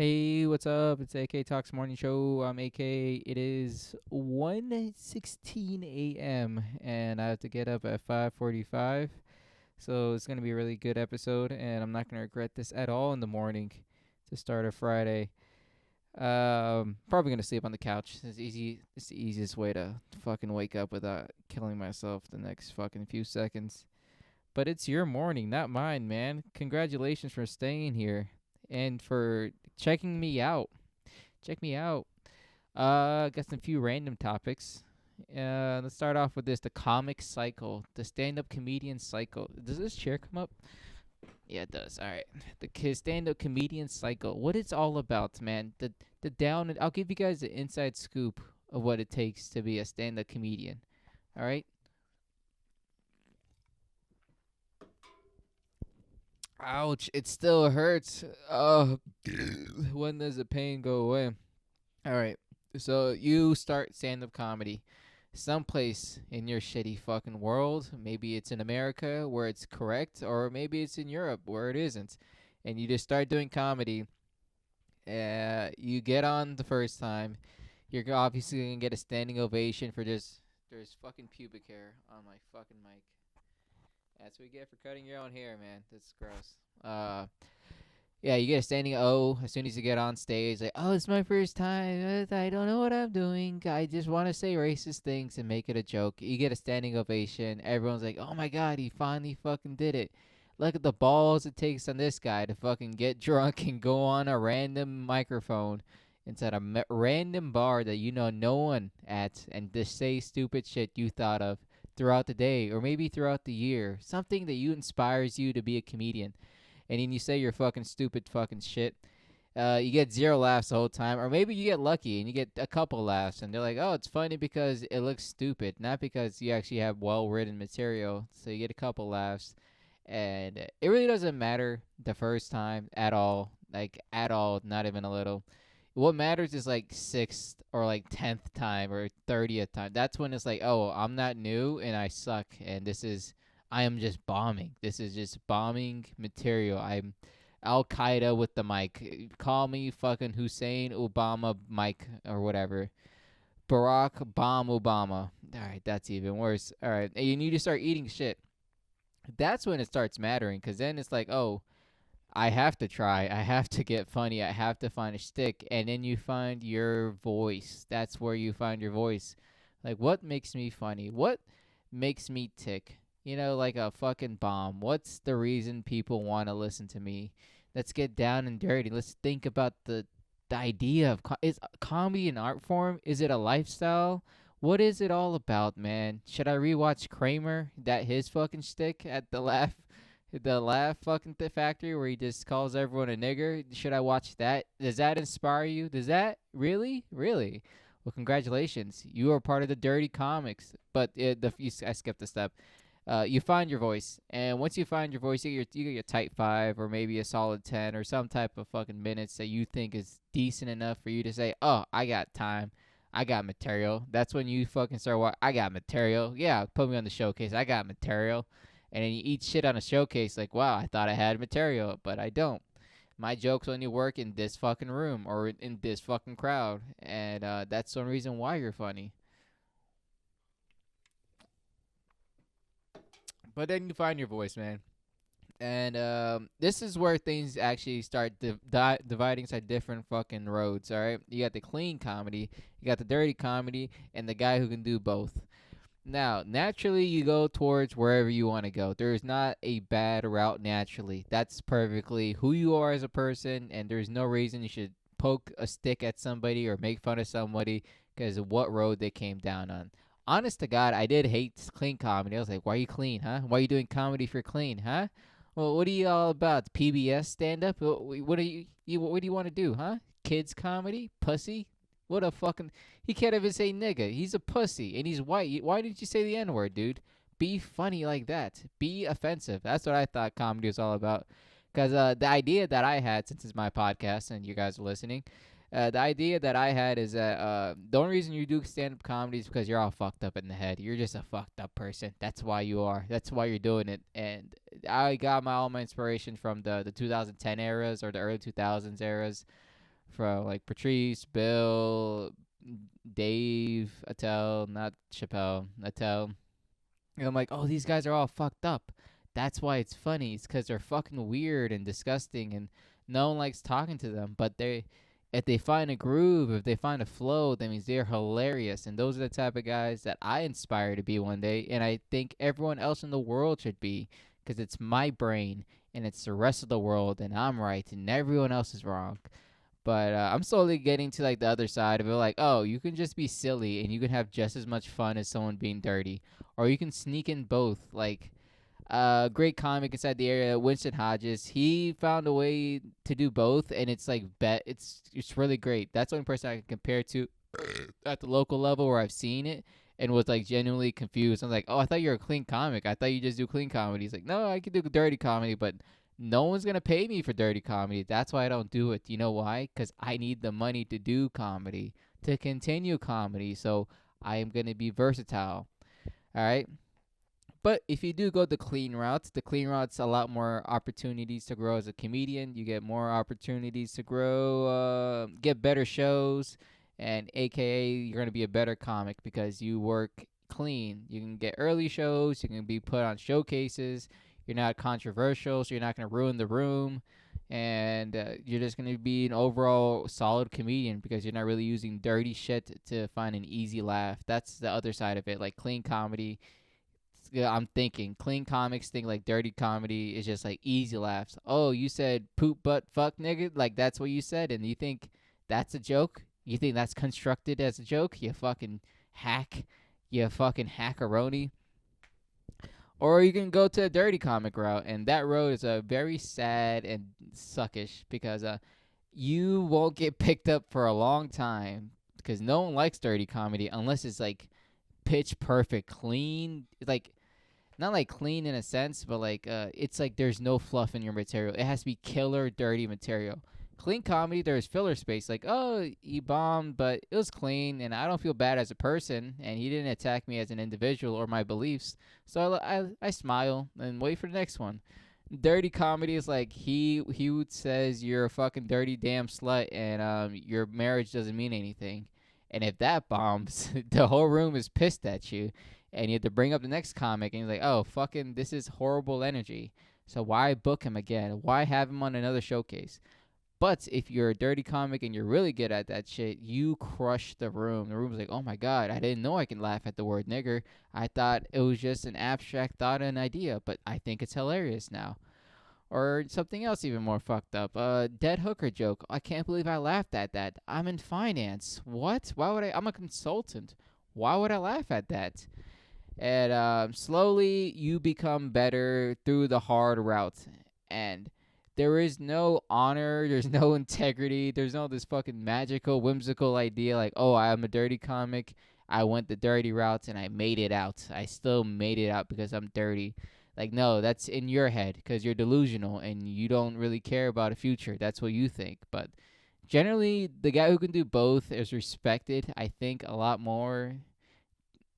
Hey, what's up? It's AK Talks Morning Show. I'm AK. It is 1:16 a.m. and I have to get up at 5:45. So it's gonna be a really good episode, and I'm not gonna regret this at all in the morning to start a Friday. Probably gonna sleep on the couch. It's easy. It's the easiest way to fucking wake up without killing myself the next fucking few seconds. But it's your morning, not mine, man. Congratulations for staying here and for checking me out. Check me out. Got some few random topics. Let's start off with this: the comic cycle, the stand-up comedian cycle. Does this chair come up? Yeah, it does. All right. The stand-up comedian cycle. What it's all about, man. The down. I'll give you guys the inside scoop of what it takes to be a stand-up comedian. All right. Ouch! It still hurts. Oh, when does the pain go away? All right. So you start stand-up comedy someplace in your shitty fucking world. Maybe it's in America where it's correct, or maybe it's in Europe where it isn't. And you just start doing comedy. You get on the first time. You're obviously gonna get a standing ovation for just there's fucking pubic hair on my fucking mic. That's what you get for cutting your own hair, man. That's gross. Yeah, you get a standing O as soon as you get on stage. Like, oh, it's my first time. I don't know what I'm doing. I just want to say racist things and make it a joke. You get a standing ovation. Everyone's like, oh my god, he finally fucking did it. Look at the balls it takes on this guy to fucking get drunk and go on a random microphone inside a random bar that you know no one at and just say stupid shit you thought of throughout the day or maybe throughout the year. Something that you inspires you to be a comedian and then you say your fucking stupid fucking shit. You get zero laughs the whole time, or maybe you get lucky and you get a couple laughs, and they're like, "Oh, it's funny because it looks stupid, not because you actually have well written material." So you get a couple laughs, and it really doesn't matter the first time at all, like at all, not even a little. What matters is like sixth or like 10th time or 30th time. That's when it's like, oh, I'm not new and I suck, and I am just bombing. This is just bombing material. I'm Al Qaeda with the mic. Call me fucking Hussein Obama Mike or whatever. Barack Bomb Obama. All right, that's even worse. All right, and you need to start eating shit. That's when it starts mattering, because then it's like, oh, I have to try. I have to get funny. I have to find a stick. And then you find your voice. That's where you find your voice. Like, what makes me funny? What makes me tick? You know, like a fucking bomb. What's the reason people want to listen to me? Let's get down and dirty. Let's think about the idea of is comedy an art form? Is it a lifestyle? What is it all about, man? Should I rewatch Kramer? That his fucking stick at the laugh fucking factory where he just calls everyone a nigger. Should I watch that? Does that inspire you? Does that really? Well, congratulations, you are part of the dirty comics. But I skipped a step. You find your voice, and once you find your voice, you get your type 5 or maybe a solid 10 or some type of fucking minutes that you think is decent enough for you to say, oh, I got time. I got material. That's when you fucking start I got material. Yeah, put me on the showcase. I got material. And then you eat shit on a showcase like, wow, I thought I had material, but I don't. My jokes only work in this fucking room or in this fucking crowd. And that's the reason why you're funny. But then you find your voice, man. And this is where things actually start dividing side different fucking roads. All right, you got the clean comedy, you got the dirty comedy, and the guy who can do both. Now, naturally, you go towards wherever you want to go. There's not a bad route naturally. That's perfectly who you are as a person, and there's no reason you should poke a stick at somebody or make fun of somebody because of what road they came down on. Honest to God, I did hate clean comedy. I was like, why are you clean, huh? Why are you doing comedy for clean, huh? Well, what are you all about? PBS stand up? What are what do you want to do, huh? Kids comedy? Pussy? What a fucking he can't even say nigga. He's a pussy and he's white. Why didn't you say the N word, dude? Be funny like that. Be offensive. That's what I thought comedy was all about. Because the idea that I had, since it's my podcast and you guys are listening, the idea that I had is that the only reason you do stand up comedy is because you're all fucked up in the head. You're just a fucked up person. That's why you are. That's why you're doing it. And I got all my inspiration from the 2010 eras or the early 2000s eras from like Patrice, Bill, Dave, Attell, not Chappelle, Attell. And I'm like, oh, these guys are all fucked up. That's why it's funny. It's because they're fucking weird and disgusting, and no one likes talking to them. But if they find a groove, if they find a flow, that means they're hilarious. And those are the type of guys that I aspire to be one day, and I think everyone else in the world should be, because it's my brain and it's the rest of the world, and I'm right and everyone else is wrong. But I'm slowly getting to like the other side of it. Like, oh, you can just be silly and you can have just as much fun as someone being dirty, or you can sneak in both. Like, great comic inside the area, Winston Hodges. He found a way to do both, and it's like it's really great. That's the only person I can compare to at the local level where I've seen it and was like genuinely confused. I'm like, oh, I thought you were a clean comic. I thought you just do clean comedy. He's like, no, I can do dirty comedy, but no one's gonna pay me for dirty comedy. That's why I don't do it. You know why? Because I need the money to do comedy, to continue comedy. So I am gonna be versatile. All right. But if you do go the clean route's a lot more opportunities to grow as a comedian. You get more opportunities to grow, get better shows, and AKA you're gonna be a better comic because you work clean. You can get early shows. You can be put on showcases. You're not controversial, so you're not gonna ruin the room, and you're just gonna be an overall solid comedian because you're not really using dirty shit to find an easy laugh. That's the other side of it. Like clean comedy, yeah, I'm thinking clean comics think like dirty comedy is just like easy laughs. Oh, you said poop butt fuck nigga, like that's what you said, and you think that's a joke? You think that's constructed as a joke? You fucking hack, you fucking hackeroni. Or you can go to a dirty comic route, and that road is a very sad and suckish because you won't get picked up for a long time because no one likes dirty comedy unless it's like pitch perfect clean, like not like clean in a sense, but like it's like there's no fluff in your material. It has to be killer dirty material. Clean comedy, there's filler space. Like, oh, he bombed, but it was clean, and I don't feel bad as a person, and he didn't attack me as an individual or my beliefs. So I smile and wait for the next one. Dirty comedy is like he says you're a fucking dirty damn slut, and your marriage doesn't mean anything. And if that bombs, the whole room is pissed at you, and you have to bring up the next comic, and you're like, oh, fucking, this is horrible energy. So why book him again? Why have him on another showcase? But if you're a dirty comic and you're really good at that shit, you crush the room. The room's like, oh my god, I didn't know I can laugh at the word nigger. I thought it was just an abstract thought and idea, but I think it's hilarious now. Or something else even more fucked up. A dead hooker joke. I can't believe I laughed at that. I'm in finance. What? Why would I? I'm a consultant. Why would I laugh at that? And slowly you become better through the hard route. And there is no honor, there's no integrity, there's no this fucking magical, whimsical idea like, oh, I'm a dirty comic. I went the dirty route and I made it out. I still made it out because I'm dirty. Like, no, that's in your head because you're delusional and you don't really care about a future. That's what you think. But generally, the guy who can do both is respected, I think, a lot more.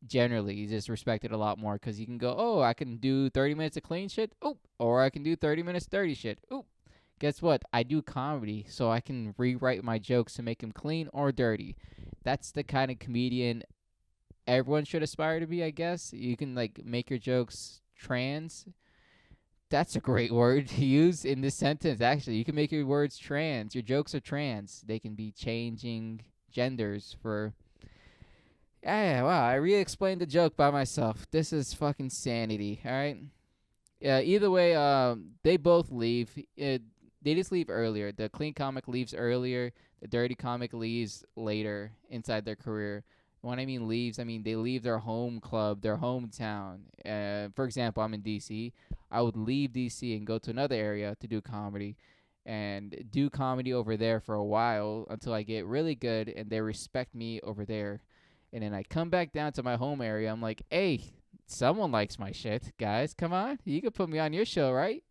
Generally, he's just respected a lot more because you can go, oh, I can do 30 minutes of clean shit. Oh, or I can do 30 minutes dirty shit. Oh, guess what? I do comedy, so I can rewrite my jokes to make them clean or dirty. That's the kind of comedian everyone should aspire to be, I guess. You can like make your jokes trans. That's a great word to use in this sentence. Actually, you can make your words trans. Your jokes are trans. They can be changing genders for. Yeah, wow, I re-explained the joke by myself. This is fucking sanity, all right? Yeah, either way, they both leave. They just leave earlier. The clean comic leaves earlier. The dirty comic leaves later inside their career. When I mean leaves, I mean they leave their home club, their hometown. For example, I'm in DC. I would leave DC and go to another area to do comedy and do comedy over there for a while until I get really good and they respect me over there. And then I come back down to my home area. I'm like, hey, someone likes my shit, guys. Come on, you can put me on your show, right?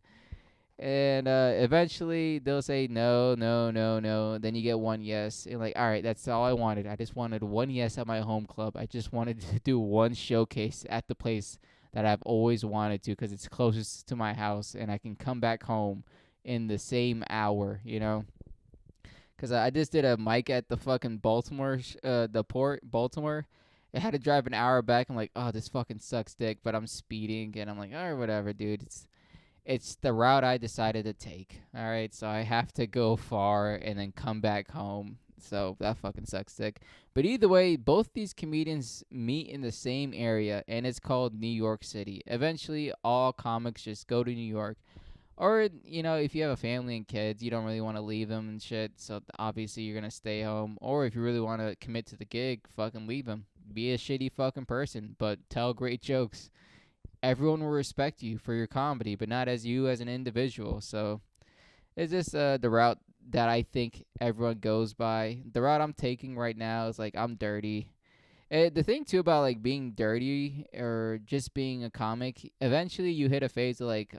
And eventually they'll say no, no, no, no. Then you get one yes. And like, all right, that's all I wanted. I just wanted one yes at my home club. I just wanted to do one showcase at the place that I've always wanted to because it's closest to my house and I can come back home in the same hour, you know? Cause I just did a mic at the fucking the port, Baltimore. I had to drive an hour back. I'm like, oh, this fucking sucks dick, but I'm speeding, and I'm like, all right, whatever, dude. It's the route I decided to take. All right, so I have to go far and then come back home. So that fucking sucks dick. But either way, both these comedians meet in the same area, and it's called New York City. Eventually, all comics just go to New York. Or, if you have a family and kids, you don't really want to leave them and shit. So obviously, you're going to stay home. Or if you really want to commit to the gig, fucking leave them. Be a shitty fucking person, but tell great jokes. Everyone will respect you for your comedy, but not as you as an individual. So it's just the route that I think everyone goes by. The route I'm taking right now is like I'm dirty. The thing too about like being dirty or just being a comic, eventually you hit a phase of like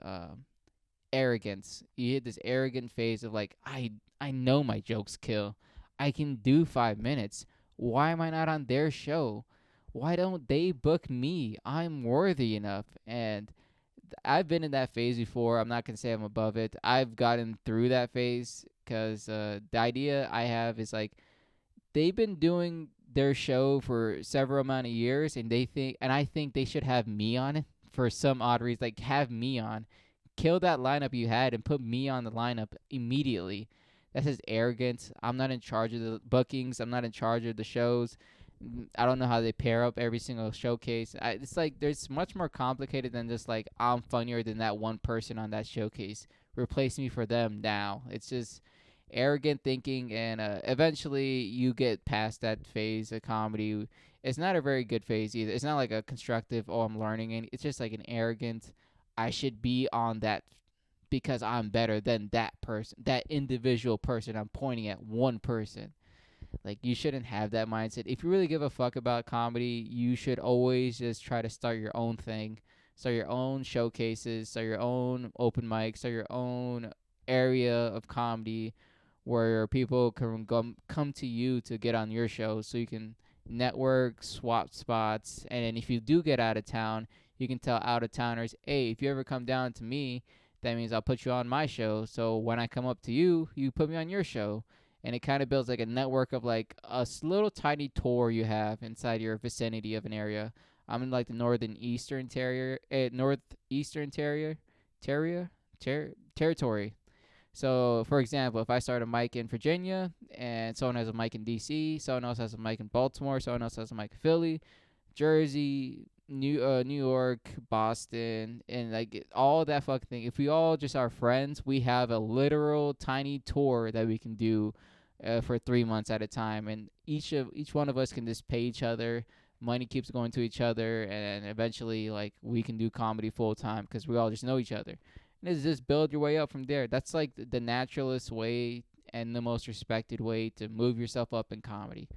arrogance. You hit this arrogant phase of like I know my jokes kill. I can do 5 minutes. Why am I not on their show? Why don't they book me? I'm worthy enough. And I've been in that phase before. I'm not gonna say I'm above it. I've gotten through that phase because the idea I have is like they've been doing their show for several amount of years, and I think they should have me on it for some odd reason. Like have me on, kill that lineup you had, and put me on the lineup immediately. That's just arrogance. I'm not in charge of the bookings. I'm not in charge of the shows. I don't know how they pair up every single showcase. It's like there's much more complicated than just like I'm funnier than that one person on that showcase. Replace me for them now. It's just arrogant thinking, and eventually you get past that phase of comedy. It's not a very good phase either. It's not like a constructive, oh, I'm learning, and it's just like an arrogant, I should be on that because I'm better than that person, that individual person. I'm pointing at one person. Like, you shouldn't have that mindset. If you really give a fuck about comedy, you should always just try to start your own thing. Start your own showcases, start your own open mics, start your own area of comedy where people can come to you to get on your show so you can network, swap spots. And then if you do get out of town, you can tell out of towners, hey, if you ever come down to me, that means I'll put you on my show. So when I come up to you, you put me on your show. And it kind of builds like a network of like a little tiny tour you have inside your vicinity of an area. I'm in like the northeastern territory. So, for example, if I start a mic in Virginia and someone has a mic in DC, someone else has a mic in Baltimore, someone else has a mic in Philly, Jersey, New York, Boston, and like all that fucking thing. If we all just are friends, we have a literal tiny tour that we can do for 3 months at a time, and each one of us can just pay each other. Money keeps going to each other, and eventually, like, we can do comedy full time because we all just know each other. And it's just build your way up from there. That's like the naturalist way and the most respected way to move yourself up in comedy,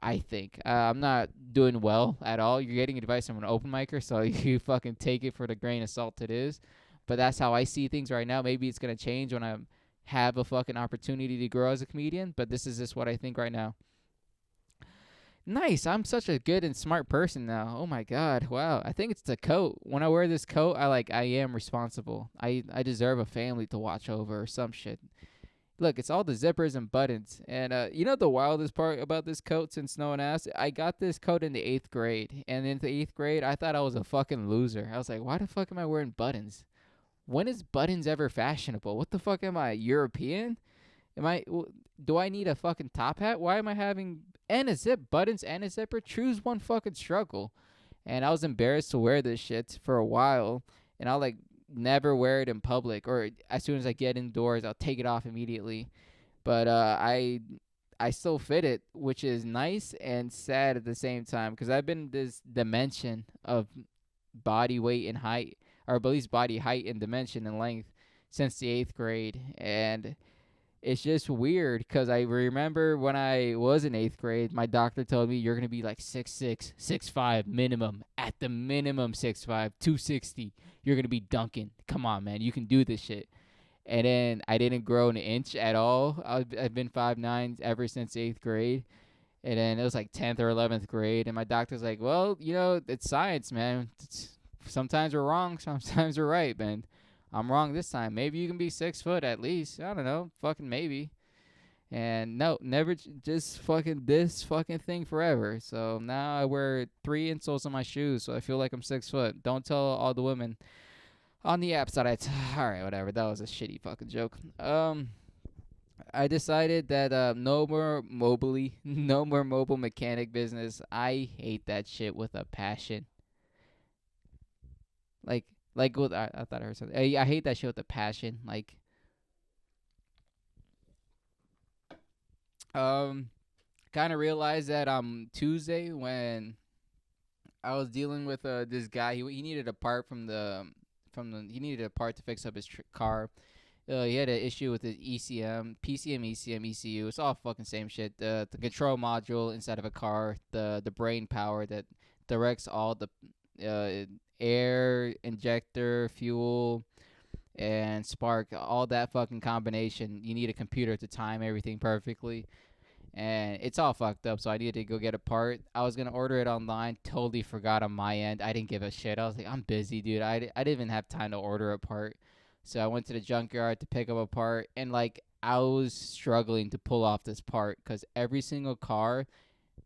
I think. I'm not doing well at all. You're getting advice from an open micer, so you fucking take it for the grain of salt it is. But that's how I see things right now. Maybe it's going to change when I have a fucking opportunity to grow as a comedian, but this is just what I think right now. Nice. I'm such a good and smart person now. Oh my god. Wow. I think it's the coat. When I wear this coat, I am responsible. I deserve a family to watch over or some shit. Look, it's all the zippers and buttons. And you know the wildest part about this coat, since no one asked? I got this coat in the 8th grade. And in the 8th grade, I thought I was a fucking loser. I was like, why the fuck am I wearing buttons? When is buttons ever fashionable? What the fuck am I, European? Do I need a fucking top hat? Why am I having and a buttons and a zipper? Choose one fucking struggle. And I was embarrassed to wear this shit for a while. And I'll like never wear it in public, or as soon as I get indoors, I'll take it off immediately. But I still fit it, which is nice and sad at the same time because I've been in this dimension of body weight and height, or at least body height and dimension and length since the 8th grade. And it's just weird because I remember when I was in 8th grade, my doctor told me you're going to be like 6'6", 6'5", minimum. At the minimum 6'5", 260. You're going to be dunking. Come on, man. You can do this shit. And then I didn't grow an inch at all. I've been 5'9" ever since 8th grade. And then it was like 10th or 11th grade. And my doctor's like, well, it's science, man. Sometimes we're wrong. Sometimes we're right, man. I'm wrong this time. Maybe you can be 6 foot at least. I don't know. Fucking maybe. And no, never just fucking this fucking thing forever. So now I wear 3 insoles on my shoes, so I feel like I'm 6 foot. Don't tell all the women on the apps that all right, whatever. That was a shitty fucking joke. I decided that no more mobily, no more mobile mechanic business. I hate that shit with a passion. Like, with I thought I heard something. I hate that shit with a passion. Um, kind of realized that Tuesday when I was dealing with this guy. He needed a part he needed a part to fix up his car. He had an issue with his ECM, PCM, ECM, ECU. It's all fucking same shit. The control module inside of a car, the brain power that directs all the air, injector, fuel, and spark, all that fucking combination. You need a computer to time everything perfectly, and it's all fucked up. So I needed to go get a part. I was gonna order it online. Totally forgot on my end. I didn't give a shit. I was like, I'm busy, dude. I didn't even have time to order a part. So I went to the junkyard to pick up a part, and like I was struggling to pull off this part because every single car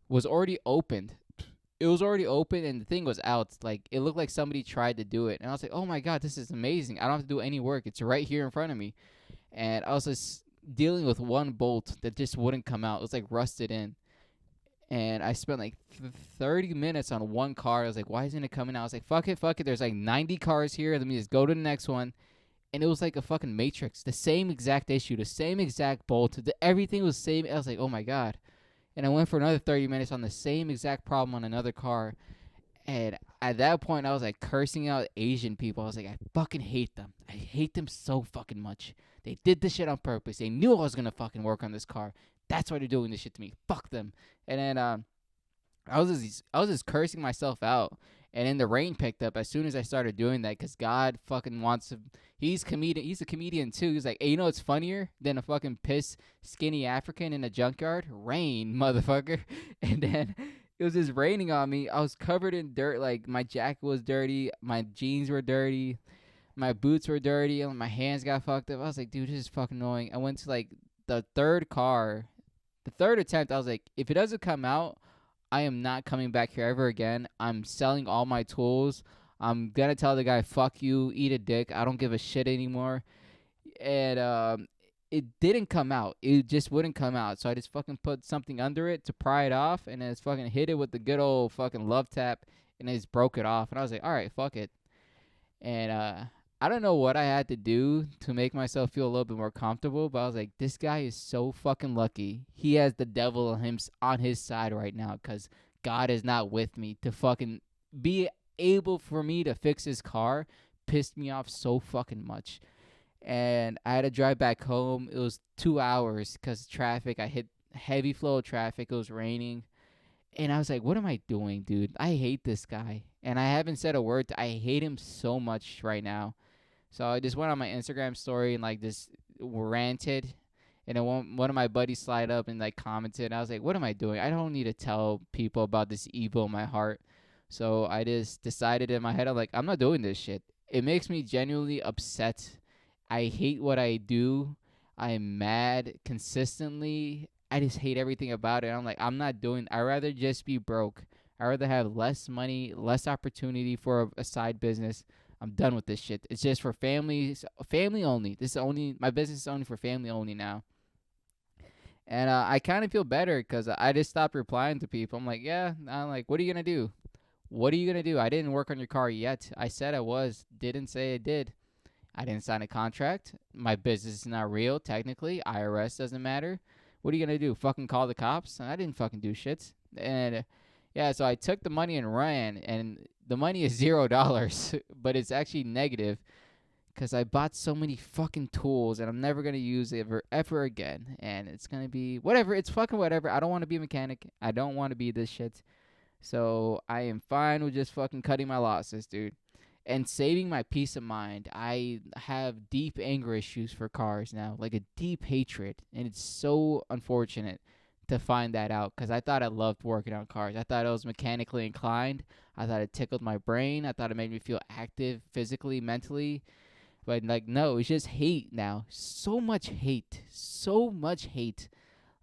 was already opened. It was already open and the thing was out. Like it looked like somebody tried to do it, and I was like, "Oh my god, this is amazing! I don't have to do any work. It's right here in front of me." And I was just dealing with one bolt that just wouldn't come out. It was like rusted in, and I spent like 30 minutes on one car. I was like, "Why isn't it coming out?" I was like, "Fuck it, fuck it." There's like 90 cars here. Let me just go to the next one. And it was like a fucking Matrix. The same exact issue, the same exact bolt. Everything was the same. I was like, "Oh my god." And I went for another 30 minutes on the same exact problem on another car. And at that point, I was like cursing out Asian people. I was like, I fucking hate them. I hate them so fucking much. They did this shit on purpose. They knew I was gonna fucking work on this car. That's why they're doing this shit to me. Fuck them. And then I was just cursing myself out. And then the rain picked up as soon as I started doing that, because God fucking wants to. He's comedian. He's a comedian too. He's like, hey, you know what's funnier than a fucking piss skinny African in a junkyard? Rain, motherfucker. And then it was just raining on me. I was covered in dirt. Like my jacket was dirty, my jeans were dirty, my boots were dirty, and my hands got fucked up. I was like, dude, this is fucking annoying. I went to like the third attempt. I was like, if it doesn't come out, I am not coming back here ever again. I'm selling all my tools. I'm gonna tell the guy, fuck you, eat a dick. I don't give a shit anymore. And it didn't come out. It just wouldn't come out. So I just fucking put something under it to pry it off, and then just fucking hit it with the good old fucking love tap, and it just broke it off. And I was like, all right, fuck it. And I don't know what I had to do to make myself feel a little bit more comfortable, but I was like, this guy is so fucking lucky. He has the devil on his side right now, because God is not with me. To fucking be able for me to fix his car pissed me off so fucking much. And I had to drive back home. It was 2 hours because traffic. I hit heavy flow of traffic. It was raining. And I was like, what am I doing, dude? I hate this guy. And I haven't said a word. I hate him so much right now. So I just went on my Instagram story and like just ranted. And then one of my buddies slide up and like commented. And I was like, what am I doing? I don't need to tell people about this evil in my heart. So I just decided in my head, I'm like, I'm not doing this shit. It makes me genuinely upset. I hate what I do. I'm mad consistently. I just hate everything about it. I'm like, I'm not doing. I'd rather just be broke. I'd rather have less money, less opportunity for a side business. I'm done with this shit. It's just for families, family only. This is only my business is only for family only now. And I kind of feel better because I just stopped replying to people. I'm like, yeah. I'm like, what are you gonna do? What are you gonna do? I didn't work on your car yet. I said I was. Didn't say I did. I didn't sign a contract. My business is not real, technically. IRS doesn't matter. What are you going to do? Fucking call the cops? I didn't fucking do shit. And yeah, so I took the money and ran. And the money is $0, but it's actually negative because I bought so many fucking tools and I'm never going to use it ever again. And it's going to be whatever. It's fucking whatever. I don't want to be a mechanic. I don't want to be this shit. So I am fine with just fucking cutting my losses, dude, and saving my peace of mind. I have deep anger issues for cars now, like a deep hatred, and it's so unfortunate to find that out because I thought I loved working on cars. I thought I was mechanically inclined. I thought it tickled my brain. I thought it made me feel active physically, mentally. But like, no, it's just hate now. So much hate. So much hate.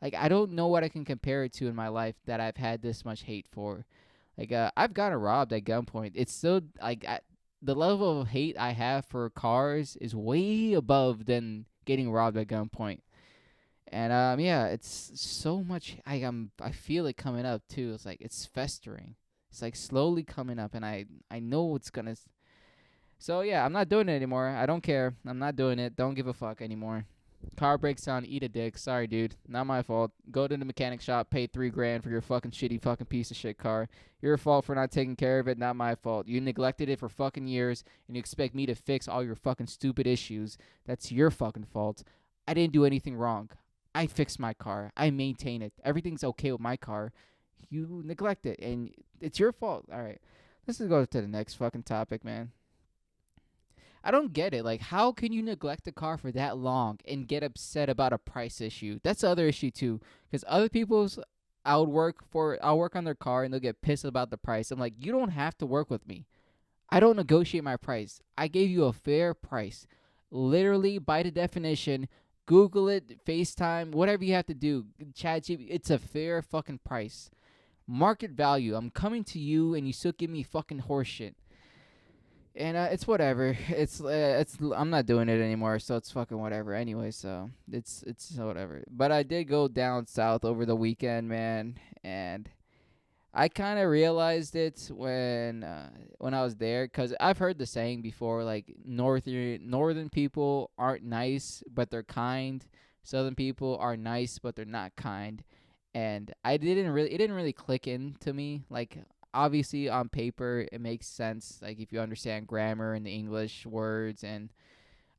Like, I don't know what I can compare it to in my life that I've had this much hate for. Like, I've gotten robbed at gunpoint. It's still like the level of hate I have for cars is way above than getting robbed at gunpoint. And yeah, it's so much. I feel it coming up too. It's like it's festering. It's like slowly coming up, and I know it's gonna. So yeah, I'm not doing it anymore. I don't care. I'm not doing it. Don't give a fuck anymore. Car breaks down, eat a dick. Sorry, dude. Not my fault. Go to the mechanic shop, pay $3 grand for your fucking shitty fucking piece of shit car. Your fault for not taking care of it, not my fault. You neglected it for fucking years, and you expect me to fix all your fucking stupid issues. That's your fucking fault. I didn't do anything wrong. I fixed my car. I maintain it. Everything's okay with my car. You neglect it, and it's your fault. All right. Let's just go to the next fucking topic, man. I don't get it. Like, how can you neglect a car for that long and get upset about a price issue? That's the other issue too, because other people's I'll work on their car and they'll get pissed about the price. I'm like, you don't have to work with me. I don't negotiate my price. I gave you a fair price. Literally, by the definition, Google it, FaceTime, whatever you have to do. ChatGPT, it's a fair fucking price. Market value. I'm coming to you and you still give me fucking horseshit. And it's whatever. It's I'm not doing it anymore, so it's fucking whatever. Anyway, so it's whatever. But I did go down south over the weekend, man, and I kind of realized it when I was there, cause I've heard the saying before, like northern people aren't nice, but they're kind. Southern people are nice, but they're not kind. And it didn't really click into me. Like, obviously on paper it makes sense. Like, if you understand grammar and the English words and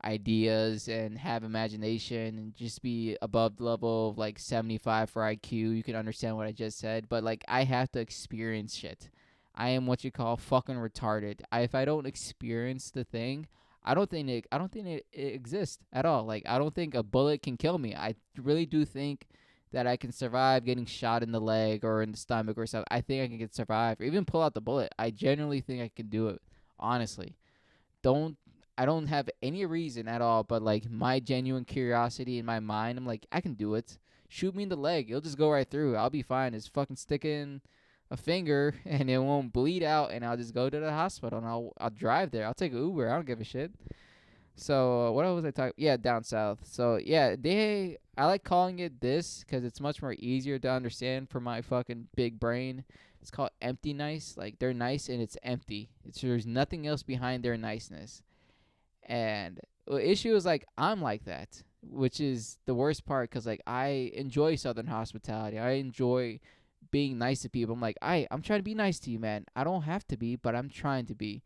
ideas and have imagination and just be above the level of like 75 for IQ, you can understand what I just said. But like, I have to experience shit. I am what you call fucking retarded. If I don't experience the thing, I don't think it exists at all. Like, I don't think a bullet can kill me. I really do think that I can survive getting shot in the leg or in the stomach or something. I think I can survive or even pull out the bullet. I genuinely think I can do it. Honestly, don't I don't have any reason at all, but like my genuine curiosity in my mind, I'm like, I can do it. Shoot me in the leg, it'll just go right through. I'll be fine. Just fucking stick in a finger and it won't bleed out, and I'll just go to the hospital and I'll drive there. I'll take an Uber. I don't give a shit. So what was I talking? Yeah, down south. So yeah, I like calling it this because it's much more easier to understand for my fucking big brain. It's called empty nice. Like, they're nice and it's empty. There's nothing else behind their niceness. And the issue is, like, I'm like that, which is the worst part, because like, I enjoy Southern hospitality. I enjoy being nice to people. I'm like, I'm trying to be nice to you, man. I don't have to be, but I'm trying to be.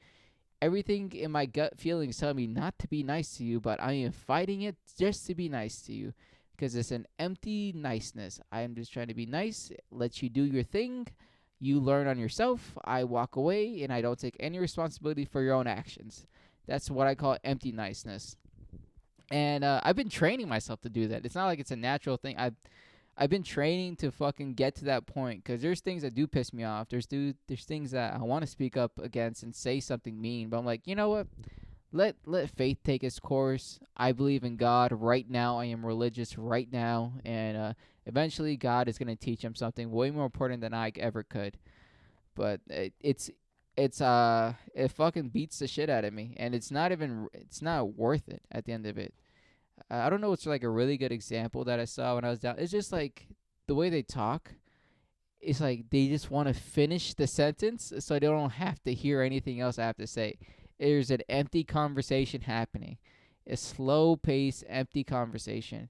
Everything in my gut feelings tell me not to be nice to you, but I am fighting it just to be nice to you, because it's an empty niceness. I am just trying to be nice, let you do your thing. You learn on yourself. I walk away, and I don't take any responsibility for your own actions. That's what I call empty niceness. And I've been training myself to do that. It's not like it's a natural thing. I've been training to fucking get to that point, because there's things that do piss me off. There's things that I want to speak up against and say something mean, but I'm like, you know what? Let faith take its course. I believe in God right now. I am religious right now, and eventually God is gonna teach him something way more important than I ever could. But it fucking beats the shit out of me, and it's not worth it at the end of it. I don't know what's like a really good example that I saw when I was down. It's just like the way they talk. It's like they just want to finish the sentence so they don't have to hear anything else I have to say. There's an empty conversation happening, a slow pace, empty conversation.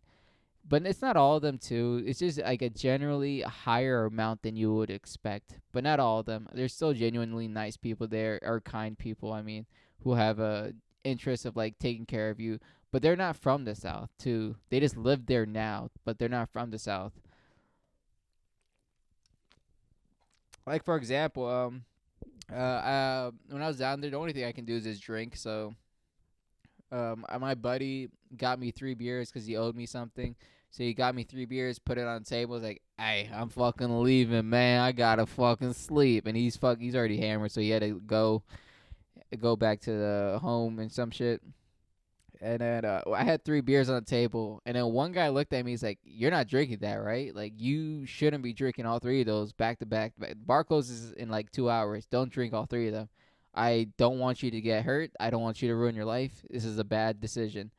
But it's not all of them too. It's just like a generally higher amount than you would expect. But not all of them. There's still genuinely nice people there, or kind people. I mean, who have a interest of like taking care of you. But they're not from the South too. They just live there now, but they're not from the South. Like, for example, when I was down there, the only thing I can do is just drink. So my buddy got me 3 beers because he owed me something. So he got me 3 beers, put it on the table. Was like, "Hey, I'm fucking leaving, man. I gotta fucking sleep." And he's already hammered, so he had to go back to the home and some shit. And then I had 3 beers on the table, and then one guy looked at me. He's like, "You're not drinking that, right? Like, you shouldn't be drinking all three of those back to back. Bar closes in like 2 hours. Don't drink all three of them. I don't want you to get hurt. I don't want you to ruin your life. This is a bad decision."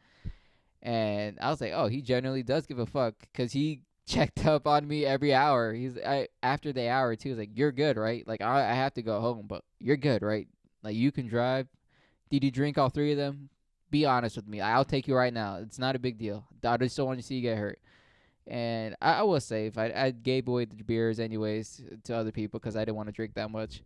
And I was like, "Oh, he genuinely does give a fuck," because he checked up on me every hour. After the hour too. He's like, "You're good, right? Like, I have to go home, but you're good, right? Like, you can drive. Did you drink all three of them? Be honest with me. I'll take you right now. It's not a big deal. I just don't want to see you get hurt." And I was safe. I gave away the beers anyways to other people because I didn't want to drink that much.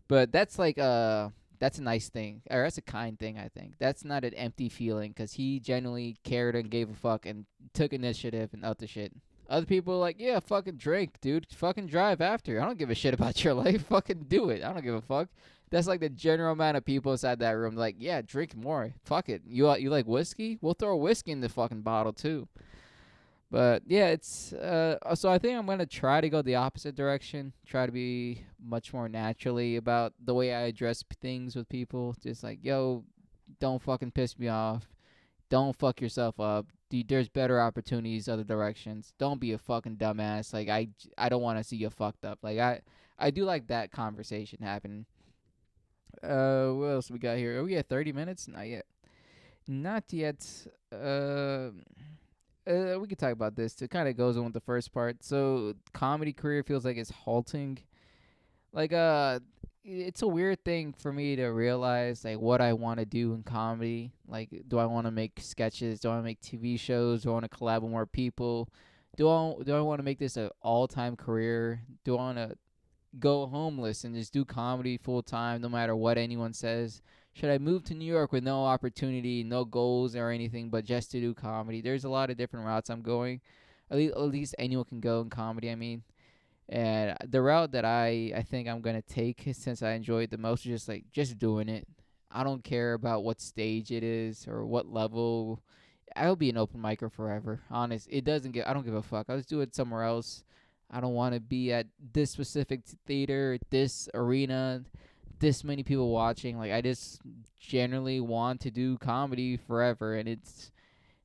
But that's a nice thing, or that's a kind thing. I think that's not an empty feeling because he genuinely cared and gave a fuck and took initiative and out the shit. Other people are like, yeah, fucking drink, dude. Fucking drive after. I don't give a shit about your life. Fucking do it. I don't give a fuck. That's like the general amount of people inside that room. Like, yeah, drink more. Fuck it. You like whiskey? We'll throw whiskey in the fucking bottle too. But yeah, it's so I think I'm gonna try to go the opposite direction. Try to be much more naturally about the way I address things with people. Just like, yo, don't fucking piss me off. Don't fuck yourself up. Dude, there's better opportunities other directions. Don't be a fucking dumbass. Like, I don't want to see you fucked up. Like, I do like that conversation happening. What else we got here? Are we at 30 minutes? Not yet. Not yet. We could talk about this. It kind of goes on with the first part. So, comedy career feels like it's halting. Like, it's a weird thing for me to realize like what I want to do in comedy. Like, do I want to make sketches? Do I want to make TV shows? Do I want to collab with more people? Do I want to make this an all time career? Do I want to go homeless and just do comedy full time, no matter what anyone says? Should I move to New York with no opportunity, no goals or anything, but just to do comedy? There's a lot of different routes I'm going. At least anyone can go in comedy. I mean, and the route that I think I'm gonna take, since I enjoy it the most, is just like just doing it. I don't care about what stage it is or what level. I'll be an open micer forever. Honest, it doesn't get. I don't give a fuck. I'll just do it somewhere else. I don't want to be at this specific theater, this arena, this many people watching. Like, I just generally want to do comedy forever, and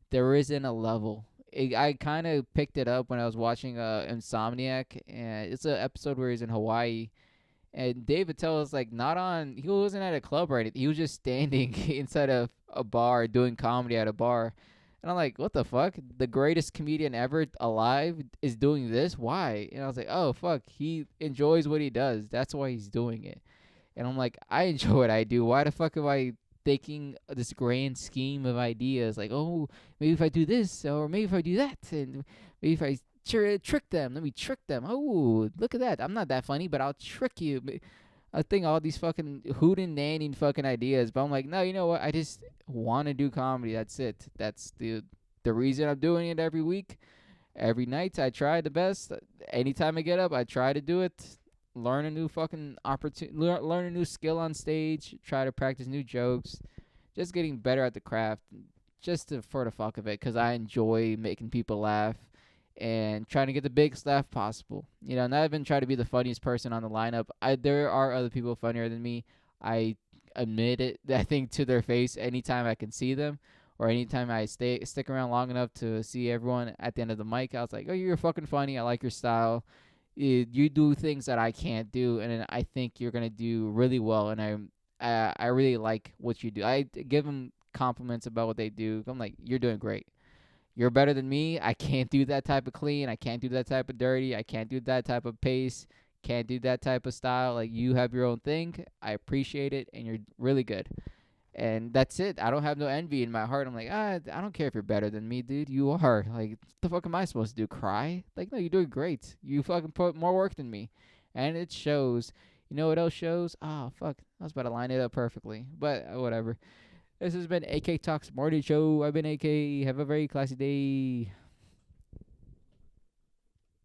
there isn't a level. I kind of picked it up when I was watching Insomniac, and it's an episode where he's in Hawaii, and David Attell was like not on. He wasn't at a club or anything. He was just standing inside of a bar doing comedy at a bar, and I'm like, what the fuck? The greatest comedian ever alive is doing this? Why? And I was like, oh fuck, he enjoys what he does. That's why he's doing it. And I'm like, I enjoy what I do. Why the fuck am I thinking this grand scheme of ideas? Like, oh, maybe if I do this, or maybe if I do that, and maybe if I trick them, let me trick them. Oh, look at that. I'm not that funny, but I'll trick you. I think all these fucking hootin' nanny fucking ideas, but I'm like, no, you know what? I just want to do comedy. That's it. That's the reason I'm doing it every week. Every night I try the best. Anytime I get up, I try to do it. Learn a new fucking opportunity. Learn a new skill on stage. Try to practice new jokes. Just getting better at the craft, for the fuck of it, because I enjoy making people laugh and trying to get the biggest laugh possible. You know, not even try to be the funniest person on the lineup. There are other people funnier than me. I admit it. I think to their face anytime I can see them, or anytime I stick around long enough to see everyone at the end of the mic. I was like, oh, you're fucking funny. I like your style. You do things that I can't do, and I think you're gonna do really well. And I really like what you do. I give them compliments about what they do. I'm like, you're doing great. You're better than me. I can't do that type of clean. I can't do that type of dirty. I can't do that type of pace. Can't do that type of style. Like, you have your own thing. I appreciate it, and you're really good. And that's it. I don't have no envy in my heart. I'm like, I don't care if you're better than me, dude. You are. Like, what the fuck am I supposed to do? Cry? Like, no, you're doing great. You fucking put more work than me. And it shows. You know what else shows? Oh, fuck. I was about to line it up perfectly. But whatever. This has been AK Talks Morning Show. I've been AK. Have a very classy day.